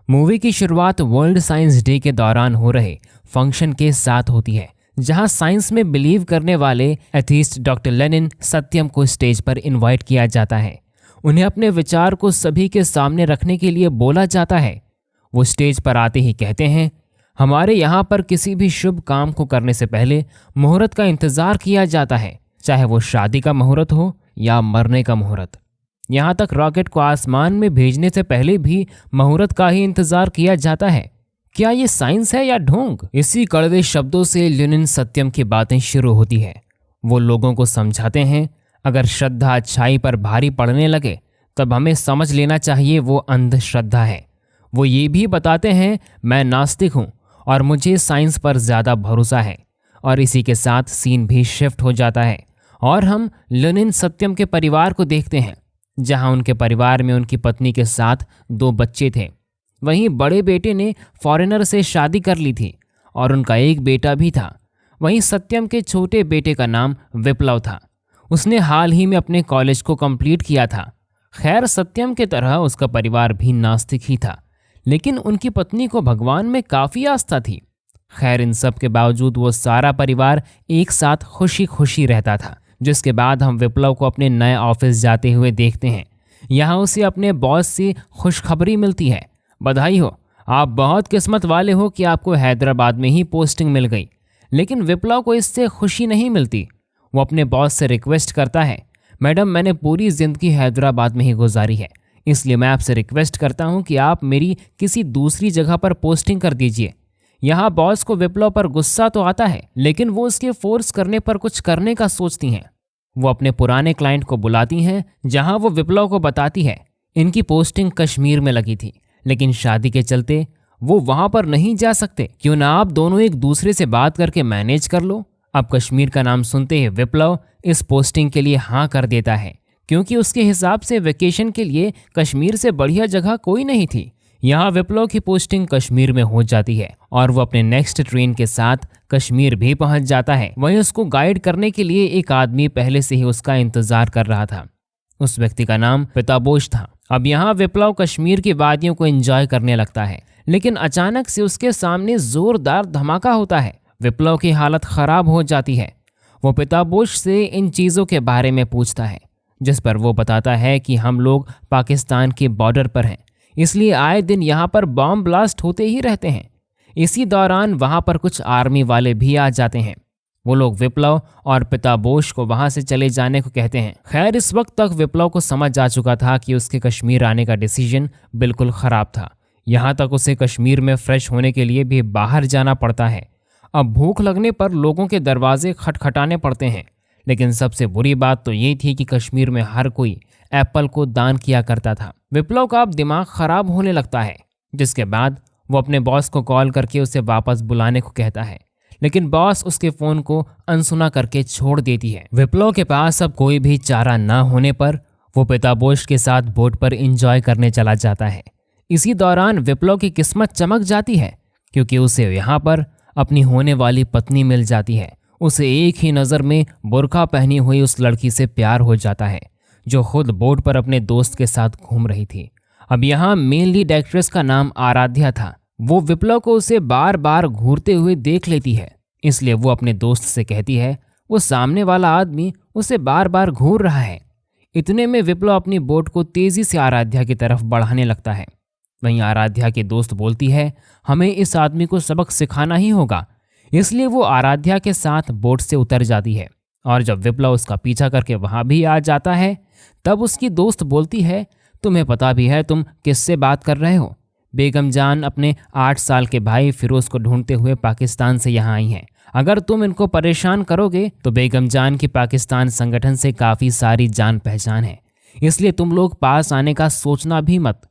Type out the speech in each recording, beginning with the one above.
Movie की शुरुआत world science day के दौरान हो रहे फंक्शन के साथ होती है, जहां साइंस में बिलीव करने वाले एथीस्ट डॉक्टर लेनिन सत्यम को स्टेज पर इनवाइट किया जाता है। उन्हें अपने विचार को सभी के सामने रखने के लिए बोला जाता है। वो स्टेज पर आते ही कहते हैं, हमारे यहाँ पर किसी भी शुभ काम को करने से पहले मुहूर्त का इंतजार किया जाता है, चाहे वो शादी का मुहूर्त हो या मरने का मुहूर्त। यहाँ तक रॉकेट को आसमान में भेजने से पहले भी मुहूर्त का ही इंतजार किया जाता है। क्या ये साइंस है या ढोंग? इसी कड़वे शब्दों से लेनिन सत्यम की बातें शुरू होती है। वो लोगों को समझाते हैं, अगर श्रद्धा अच्छाई पर भारी पड़ने लगे तब हमें समझ लेना चाहिए वो अंधश्रद्धा है। वो ये भी बताते हैं, मैं नास्तिक हूँ और मुझे साइंस पर ज़्यादा भरोसा है। और इसी के साथ सीन भी शिफ्ट हो जाता है और हम लेनिन सत्यम के परिवार को देखते हैं, जहां उनके परिवार में उनकी पत्नी के साथ 2 बच्चे थे। वहीं बड़े बेटे ने फॉरेनर से शादी कर ली थी और उनका एक बेटा भी था। वहीं सत्यम के छोटे बेटे का नाम विप्लव था। उसने हाल ही में अपने कॉलेज को कंप्लीट किया था। खैर, सत्यम के तरह उसका परिवार भी नास्तिक ही था, लेकिन उनकी पत्नी को भगवान में काफ़ी आस्था थी। खैर, इन सब के बावजूद वो सारा परिवार एक साथ खुशी खुशी रहता था। जिसके बाद हम विप्लव को अपने नए ऑफिस जाते हुए देखते हैं। यहाँ उसे अपने बॉस से खुशखबरी मिलती है, बधाई हो, आप बहुत किस्मत वाले हो कि आपको हैदराबाद में ही पोस्टिंग मिल गई। लेकिन विप्लव को इससे खुशी नहीं मिलती। वो अपने बॉस से रिक्वेस्ट करता है, मैडम, मैंने पूरी ज़िंदगी हैदराबाद में ही गुजारी है, इसलिए मैं आपसे रिक्वेस्ट करता हूँ कि आप मेरी किसी दूसरी जगह पर पोस्टिंग कर दीजिए। यहाँ बॉस को विप्लव पर गुस्सा तो आता है, लेकिन वो उसके फोर्स करने पर कुछ करने का सोचती हैं। वो अपने पुराने क्लाइंट को बुलाती हैं, जहाँ वो विप्लव को बताती है इनकी पोस्टिंग कश्मीर में लगी थी, लेकिन शादी के चलते वो वहाँ पर नहीं जा सकते। क्यों ना आप दोनों एक दूसरे से बात करके मैनेज कर लो। अब कश्मीर का नाम सुनते ही विप्लव इस पोस्टिंग के लिए हाँ कर देता है, क्योंकि उसके हिसाब से वेकेशन के लिए कश्मीर से बढ़िया जगह कोई नहीं थी। यहाँ विप्लव की पोस्टिंग कश्मीर में हो जाती है और वो अपने नेक्स्ट ट्रेन के साथ कश्मीर भी पहुंच जाता है। वहीं उसको गाइड करने के लिए एक आदमी पहले से ही उसका इंतजार कर रहा था। उस व्यक्ति का नाम पिताबोश था। अब यहाँ विप्लव कश्मीर की वादियों को एंजॉय करने लगता है, लेकिन अचानक से उसके सामने जोरदार धमाका होता है। विप्लव की हालत खराब हो जाती है। वो पिताबोश से इन चीज़ों के बारे में पूछता है, जिस पर वो बताता है कि हम लोग पाकिस्तान के बॉर्डर पर हैं, इसलिए आए दिन यहाँ पर बॉम्ब ब्लास्ट होते ही रहते हैं। इसी दौरान वहाँ पर कुछ आर्मी वाले भी आ जाते हैं। वो लोग विप्लव और पिताबोश को वहाँ से चले जाने को कहते हैं। खैर, इस वक्त तक विप्लव को समझ आ चुका था कि उसके कश्मीर आने का डिसीजन बिल्कुल ख़राब था। यहाँ तक उसे कश्मीर में फ्रेश होने के लिए भी बाहर जाना पड़ता है। अब भूख लगने पर लोगों के दरवाजे खटखटाने पड़ते हैं, लेकिन सबसे बुरी बात तो ये थी कि कश्मीर में हर कोई एप्पल को दान किया करता था। विप्लव का अब दिमाग खराब होने लगता है, जिसके बाद वो अपने बॉस को कॉल करके उसे वापस बुलाने को कहता है, लेकिन बॉस उसके फ़ोन को अनसुना करके छोड़ देती है। विप्लव के पास अब कोई भी चारा ना होने पर वो पिताबोश के साथ बोट पर एंजॉय करने चला जाता है। इसी दौरान विप्लव की किस्मत चमक जाती है, क्योंकि उसे यहाँ पर अपनी होने वाली पत्नी मिल जाती है। उसे एक ही नज़र में बुर्का पहनी हुई उस लड़की से प्यार हो जाता है, जो खुद बोट पर अपने दोस्त के साथ घूम रही थी। अब यहाँ मेन लीड एक्ट्रेस का नाम आराध्या था। वो विप्लव को उसे बार बार घूरते हुए देख लेती है, इसलिए वो अपने दोस्त से कहती है वो सामने वाला आदमी उसे बार बार घूर रहा है। इतने में विप्लव अपनी बोट को तेज़ी से आराध्या की तरफ बढ़ाने लगता है। वहीं आराध्या की दोस्त बोलती है, हमें इस आदमी को सबक सिखाना ही होगा। इसलिए वो आराध्या के साथ बोट से उतर जाती है और जब विप्लव उसका पीछा करके वहाँ भी आ जाता है, तब उसकी दोस्त बोलती है, तुम्हें पता भी है तुम किससे बात कर रहे हो? बेगम जान अपने 8 साल के भाई फिरोज़ को ढूंढते हुए पाकिस्तान से यहाँ आई हैं। अगर तुम इनको परेशान करोगे तो बेगम जान की पाकिस्तान संगठन से काफ़ी सारी जान पहचान है, इसलिए तुम लोग पास आने का सोचना भी मत।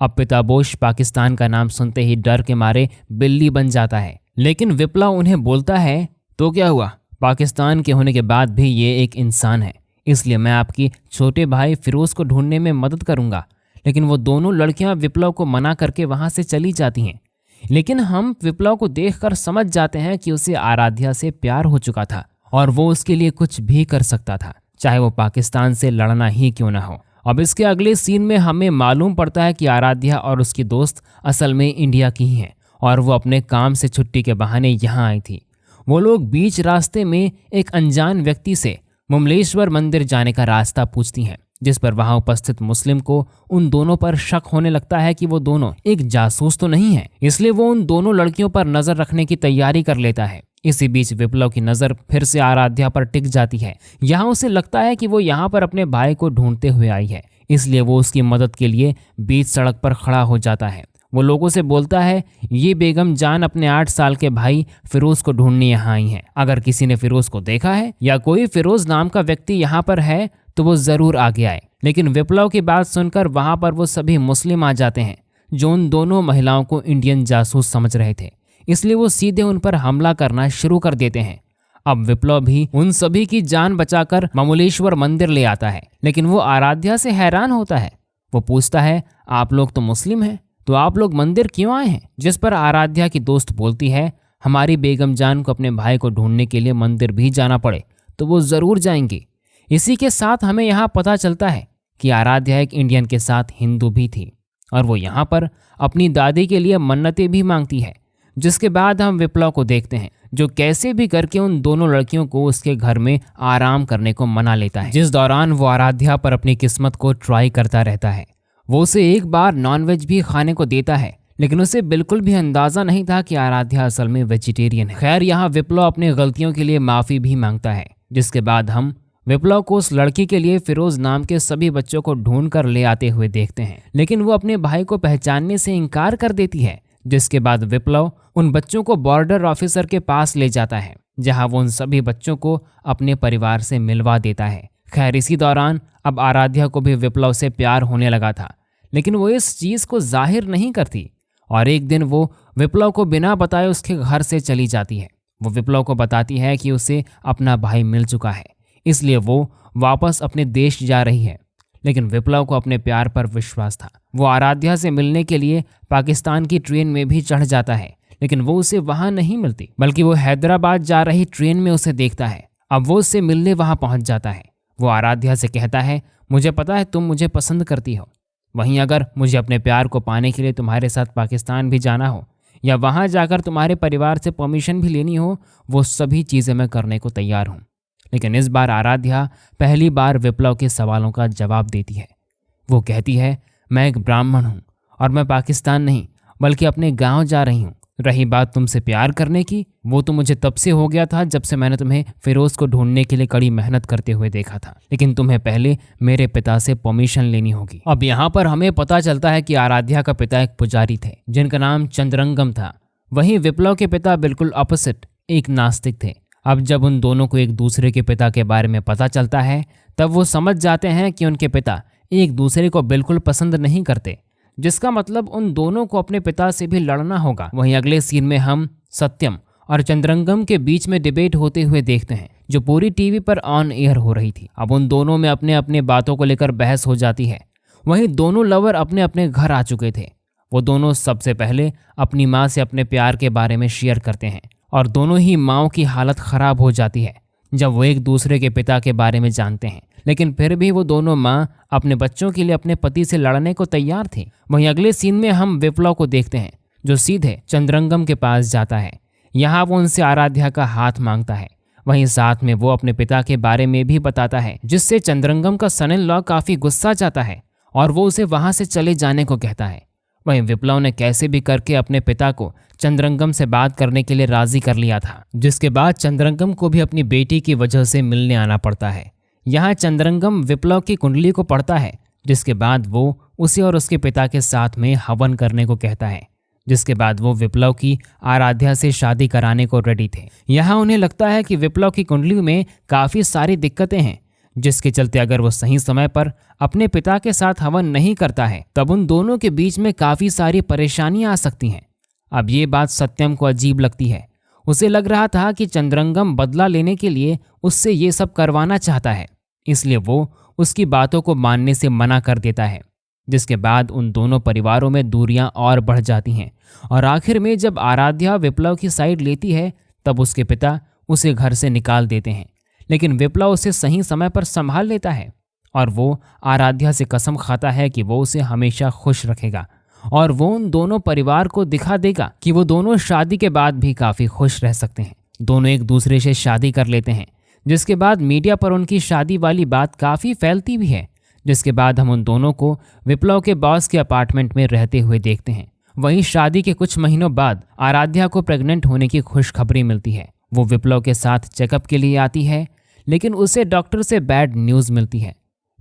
अब पिताबोश पाकिस्तान का नाम सुनते ही डर के मारे बिल्ली बन जाता है, लेकिन विप्लव उन्हें बोलता है, तो क्या हुआ, पाकिस्तान के होने के बाद भी ये एक इंसान है, इसलिए मैं आपकी छोटे भाई फिरोज़ को ढूंढने में मदद करूंगा। लेकिन वो दोनों लड़कियां विप्लव को मना करके वहां से चली जाती हैं। लेकिन हम विप्लव को देखकर समझ जाते हैं कि उसे आराध्या से प्यार हो चुका था और वो उसके लिए कुछ भी कर सकता था, चाहे वो पाकिस्तान से लड़ना ही क्यों ना हो। अब इसके अगले सीन में हमें मालूम पड़ता है कि आराध्या और उसकी दोस्त असल में इंडिया की ही हैं और वो अपने काम से छुट्टी के बहाने यहाँ आई थी। वो लोग बीच रास्ते में एक अनजान व्यक्ति से मुमलेश्वर मंदिर जाने का रास्ता पूछती हैं, जिस पर वहां उपस्थित मुस्लिम को उन दोनों पर शक होने लगता है कि वो दोनों एक जासूस तो नहीं है, इसलिए वो उन दोनों लड़कियों पर नजर रखने की तैयारी कर लेता है। इसी बीच विप्लव की नज़र फिर से आराध्या पर टिक जाती है। यहाँ उसे लगता है कि वो यहाँ पर अपने भाई को ढूंढते हुए आई है, इसलिए वो उसकी मदद के लिए बीच सड़क पर खड़ा हो जाता है। वो लोगों से बोलता है, ये बेगम जान अपने 8 साल के भाई फिरोज को ढूंढने यहाँ आई हैं। अगर किसी ने फिरोज को देखा है या कोई फिरोज नाम का व्यक्ति यहाँ पर है तो वो जरूर आगे आए। लेकिन विप्लव की बात सुनकर वहाँ पर वो सभी मुस्लिम आ जाते हैं जो उन दोनों महिलाओं को इंडियन जासूस समझ रहे थे, इसलिए वो सीधे उन पर हमला करना शुरू कर देते हैं। अब विप्लव भी उन सभी की जान बचाकर ममलेश्वर मंदिर ले आता है, लेकिन वो आराध्या से हैरान होता है। वो पूछता है, आप लोग तो मुस्लिम हैं, तो आप लोग मंदिर क्यों आए हैं? जिस पर आराध्या की दोस्त बोलती है, हमारी बेगम जान को अपने भाई को ढूंढने के लिए मंदिर भी जाना पड़े तो वो जरूर जाएंगी। इसी के साथ हमें यहाँ पता चलता है कि आराध्या एक इंडियन के साथ हिंदू भी थी और वो यहाँ पर अपनी दादी के लिए मन्नतें भी मांगती है। जिसके बाद हम विप्लव को देखते हैं जो कैसे भी करके उन दोनों लड़कियों को उसके घर में आराम करने को मना लेता है, जिस दौरान वो आराध्या पर अपनी किस्मत को ट्राई करता रहता है। वो उसे एक बार नॉनवेज भी खाने को देता है, लेकिन उसे बिल्कुल भी अंदाजा नहीं था कि आराध्या असल में वेजिटेरियन है। खैर, यहाँ विप्लव अपनी गलतियों के लिए माफ़ी भी मांगता है, जिसके बाद हम विप्लव को उस लड़की के लिए फिरोज नाम के सभी बच्चों को ढूंढ कर ले आते हुए देखते हैं, लेकिन वो अपने भाई को पहचानने से इनकार कर देती है। जिसके बाद विप्लव उन बच्चों को बॉर्डर ऑफिसर के पास ले जाता है, जहां वो उन सभी बच्चों को अपने परिवार से मिलवा देता है। खैर, इसी दौरान अब आराध्या को भी विप्लव से प्यार होने लगा था, लेकिन वो इस चीज़ को जाहिर नहीं करती और एक दिन वो विप्लव को बिना बताए उसके घर से चली जाती है। वो विप्लव को बताती है कि उसे अपना भाई मिल चुका है, इसलिए वो वापस अपने देश जा रही है। लेकिन विप्लव को अपने प्यार पर विश्वास था। वो आराध्या से मिलने के लिए पाकिस्तान की ट्रेन में भी चढ़ जाता है, लेकिन वो उसे वहां नहीं मिलती, बल्कि वो हैदराबाद जा रही ट्रेन में उसे देखता है। अब वो उससे मिलने वहां पहुंच जाता है। वो आराध्या से कहता है, मुझे पता है तुम मुझे पसंद करती हो, वहीं अगर मुझे अपने प्यार को पाने के लिए तुम्हारे साथ पाकिस्तान भी जाना हो या वहां जाकर तुम्हारे परिवार से परमिशन भी लेनी हो, वो सभी चीज़ें मैं करने को तैयार हूँ। लेकिन इस बार आराध्या पहली बार विप्लव के सवालों का जवाब देती है। वो कहती है, मैं एक ब्राह्मण हूँ और मैं पाकिस्तान नहीं बल्कि अपने गांव जा रही हूँ। रही बात तुमसे प्यार करने की, वो तो मुझे तब से हो गया था जब से मैंने तुम्हें फिरोज को ढूंढने के लिए कड़ी मेहनत करते हुए देखा था, लेकिन तुम्हें पहले मेरे पिता से परमिशन लेनी होगी। अब यहाँ पर हमें पता चलता है कि आराध्या का पिता एक पुजारी थे जिनका नाम चंद्रंगम था। वहीं विप्लव के पिता बिल्कुल अपोजिट एक नास्तिक थे। अब जब उन दोनों को एक दूसरे के पिता के बारे में पता चलता है, तब वो समझ जाते हैं कि उनके पिता एक दूसरे को बिल्कुल पसंद नहीं करते, जिसका मतलब उन दोनों को अपने पिता से भी लड़ना होगा। वहीं अगले सीन में हम सत्यम और चंद्रंगम के बीच में डिबेट होते हुए देखते हैं, जो पूरी टीवी पर ऑन एयर हो रही थी। अब उन दोनों में अपने अपने बातों को लेकर बहस हो जाती है। वहीं दोनों लवर अपने अपने घर आ चुके थे। वो दोनों सबसे पहले अपनी माँ से अपने प्यार के बारे में शेयर करते हैं और दोनों ही माँओं की हालत खराब हो जाती है जब वो एक दूसरे के पिता के बारे में जानते हैं। लेकिन फिर भी वो दोनों माँ अपने बच्चों के लिए अपने पति से लड़ने को तैयार थी। वहीं अगले सीन में हम विप्लव को देखते हैं जो सीधे चंद्रंगम के पास जाता है। यहाँ वो उनसे आराध्या का हाथ मांगता है। वहीं साथ में वो अपने पिता के बारे में भी बताता है, जिससे चंद्रंगम का सन इन लॉ काफी गुस्सा जाता है और वो उसे वहां से चले जाने को कहता है। वहीं विप्लव ने कैसे भी करके अपने पिता को चंद्रंगम से बात करने के लिए राजी कर लिया था, जिसके बाद चंद्रंगम को भी अपनी बेटी की वजह से मिलने आना पड़ता है। यहाँ चंद्रंगम विप्लव की कुंडली को पढ़ता है, जिसके बाद वो उसे और उसके पिता के साथ में हवन करने को कहता है, जिसके बाद वो विप्लव की आराध्या से शादी कराने को रेडी थे। यहाँ उन्हें लगता है कि विप्लव की कुंडली में काफ़ी सारी दिक्कतें हैं, जिसके चलते अगर वो सही समय पर अपने पिता के साथ हवन नहीं करता है तब उन दोनों के बीच में काफ़ी सारी परेशानियां आ सकती हैं। अब ये बात सत्यम को अजीब लगती है। उसे लग रहा था कि चंद्रंगम बदला लेने के लिए उससे ये सब करवाना चाहता है, इसलिए वो उसकी बातों को मानने से मना कर देता है, जिसके बाद उन दोनों परिवारों में दूरियां और बढ़ जाती हैं और आखिर में जब आराध्या विप्लव की साइड लेती है तब उसके पिता उसे घर से निकाल देते हैं। लेकिन विप्लव उसे सही समय पर संभाल लेता है और वो आराध्या से कसम खाता है कि वो उसे हमेशा खुश रखेगा और वो उन दोनों परिवार को दिखा देगा कि वो दोनों शादी के बाद भी काफ़ी खुश रह सकते हैं। दोनों एक दूसरे से शादी कर लेते हैं, जिसके बाद मीडिया पर उनकी शादी वाली बात काफ़ी फैलती भी है। जिसके बाद हम उन दोनों को विप्लव के बॉस के अपार्टमेंट में रहते हुए देखते हैं। वहीं शादी के कुछ महीनों बाद आराध्या को प्रेग्नेंट होने की खुशखबरी मिलती है। वो विप्लव के साथ चेकअप के लिए आती है, लेकिन उसे डॉक्टर से बैड न्यूज़ मिलती है।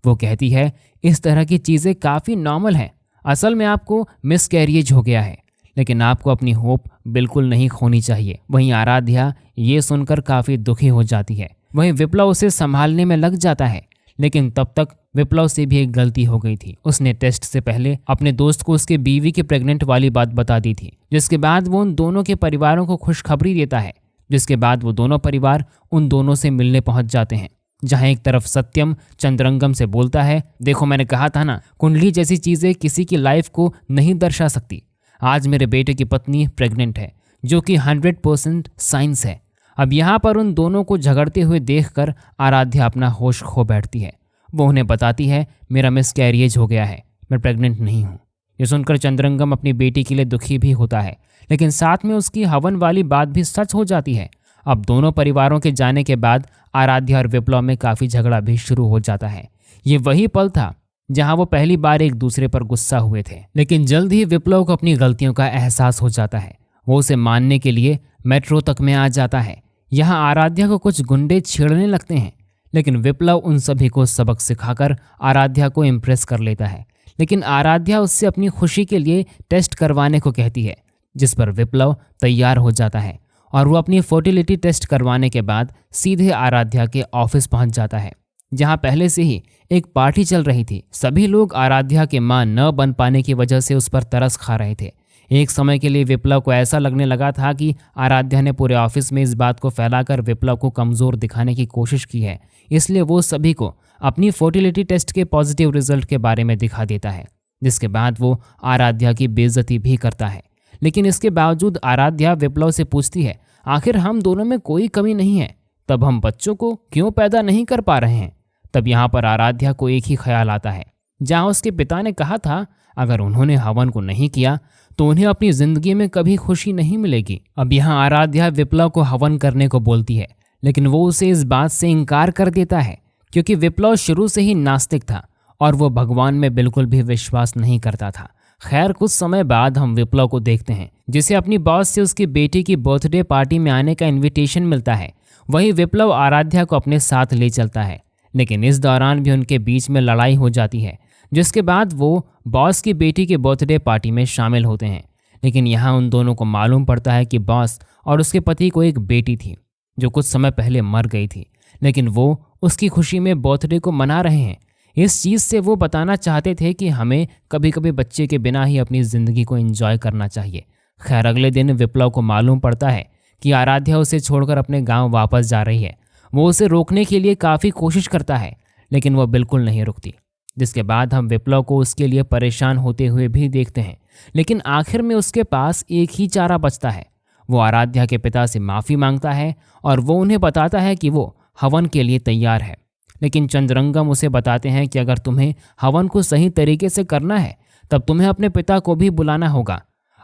वो कहती है इस तरह की चीज़ें काफ़ी नॉर्मल हैं, असल में आपको मिसकैरिएज हो गया है, लेकिन आपको अपनी होप बिल्कुल नहीं खोनी चाहिए। वहीं आराध्या ये सुनकर काफ़ी दुखी हो जाती है। वहीं विप्लव उसे संभालने में लग जाता है, लेकिन तब तक विप्लव से भी एक गलती हो गई थी। उसने टेस्ट से पहले अपने दोस्त को उसके बीवी की प्रेग्नेंट वाली बात बता दी थी, जिसके बाद वो उन दोनों के परिवारों को खुशखबरी देता है। जिसके बाद वो दोनों परिवार उन दोनों से मिलने पहुंच जाते हैं, जहां एक तरफ सत्यम चंद्रंगम से बोलता है, देखो मैंने कहा था ना, कुंडली जैसी चीज़ें किसी की लाइफ को नहीं दर्शा सकती। आज मेरे बेटे की पत्नी प्रेग्नेंट है, जो कि 100% साइंस है। अब यहाँ पर उन दोनों को झगड़ते हुए देखकर आराध्या अपना होश खो बैठती है। वो उन्हें बताती है मेरा मिसकैरिएज हो गया है, मैं प्रेग्नेंट नहीं हूँ। ये सुनकर चंद्रंगम अपनी बेटी के लिए दुखी भी होता है, लेकिन साथ में उसकी हवन वाली बात भी सच हो जाती है। अब दोनों परिवारों के जाने के बाद आराध्या और विप्लव में काफ़ी झगड़ा भी शुरू हो जाता है। ये वही पल था जहां वो पहली बार एक दूसरे पर गुस्सा हुए थे, लेकिन जल्द ही विप्लव को अपनी गलतियों का एहसास हो जाता है। वो उसे मानने के लिए मेट्रो तक में आ जाता है। यहाँ आराध्या को कुछ गुंडे छेड़ने लगते हैं, लेकिन विप्लव उन सभी को सबक सिखाकर आराध्या को इम्प्रेस कर लेता है। लेकिन आराध्या उससे अपनी खुशी के लिए टेस्ट करवाने को कहती है, जिस पर विप्लव तैयार हो जाता है और वो अपनी फर्टिलिटी टेस्ट करवाने के बाद सीधे आराध्या के ऑफिस पहुंच जाता है, जहां पहले से ही एक पार्टी चल रही थी। सभी लोग आराध्या के मां न बन पाने की वजह से उस पर तरस खा रहे थे। एक समय के लिए विप्लव को ऐसा लगने लगा था कि आराध्या ने पूरे ऑफिस में इस बात को फैलाकर विप्लव को कमज़ोर दिखाने की कोशिश की है, इसलिए वो सभी को अपनी फर्टिलिटी टेस्ट के पॉजिटिव रिजल्ट के बारे में दिखा देता है, जिसके बाद वो आराध्या की बेइज्जती भी करता है। लेकिन इसके बावजूद आराध्या विप्लव से पूछती है, आखिर हम दोनों में कोई कमी नहीं है, तब हम बच्चों को क्यों पैदा नहीं कर पा रहे हैं। तब यहाँ पर आराध्या को एक ही ख्याल आता है, जहाँ उसके पिता ने कहा था अगर उन्होंने हवन को नहीं किया तो उन्हें अपनी जिंदगी में कभी खुशी नहीं मिलेगी। अब यहाँ आराध्या विप्लव को हवन करने को बोलती है, लेकिन वो उसे इस बात से इनकार कर देता है, क्योंकि विप्लव शुरू से ही नास्तिक था और वो भगवान में बिल्कुल भी विश्वास नहीं करता था। खैर कुछ समय बाद हम विप्लव को देखते हैं, जिसे अपनी बॉस से उसकी बेटी की बर्थडे पार्टी में आने का इन्विटेशन मिलता है। वहीं विप्लव आराध्या को अपने साथ ले चलता है, लेकिन इस दौरान भी उनके बीच में लड़ाई हो जाती है, जिसके बाद वो बॉस की बेटी के बर्थडे पार्टी में शामिल होते हैं। लेकिन यहाँ उन दोनों को मालूम पड़ता है कि बॉस और उसके पति को एक बेटी थी जो कुछ समय पहले मर गई थी, लेकिन वो उसकी खुशी में बर्थडे को मना रहे हैं। इस चीज़ से वो बताना चाहते थे कि हमें कभी कभी बच्चे के बिना ही अपनी ज़िंदगी को एंजॉय करना चाहिए। खैर अगले दिन विप्लव को मालूम पड़ता है कि आराध्या उसे छोड़कर अपने गांव वापस जा रही है। वो उसे रोकने के लिए काफ़ी कोशिश करता है, लेकिन वो बिल्कुल नहीं रुकती, जिसके बाद हम विप्लव को उसके लिए परेशान होते हुए भी देखते हैं। लेकिन आखिर में उसके पास एक ही चारा बचता है। वो आराध्या के पिता से माफ़ी मांगता है और वो उन्हें बताता है कि वो हवन के लिए तैयार है। लेकिन चंद्रंगम उसे बताते हैं कि अगर तुम्हें हवन को सही तरीके से करना है तब तुम्हें अपने पिता को भी बुलाना होगा।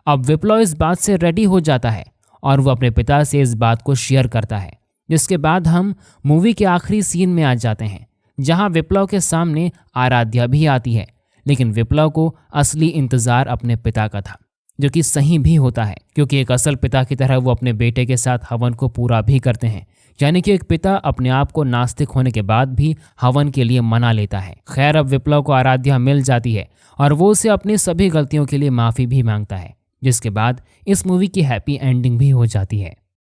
अब विप्लव इस बात से रेडी हो जाता है और वो अपने पिता से इस बात को शेयर करता है, जिसके बाद हम मूवी के आखिरी सीन में आ जाते हैं, जहां विप्लव के सामने आराध्या भी आती है। लेकिन विप्लव को असली इंतज़ार अपने पिता का था, जो कि सही भी होता है, क्योंकि एक असल पिता की तरह वो अपने बेटे के साथ हवन को पूरा भी करते हैं। यानी कि एक पिता अपने आप को नास्तिक होने के बाद भी हवन के लिए मना लेता है। खैर अब विप्लव को आराध्या मिल जाती है और वो उसे अपनी सभी गलतियों के लिए माफ़ी भी मांगता है, जिसके बाद इस मूवी की हैप्पी एंडिंग भी हो जाती है।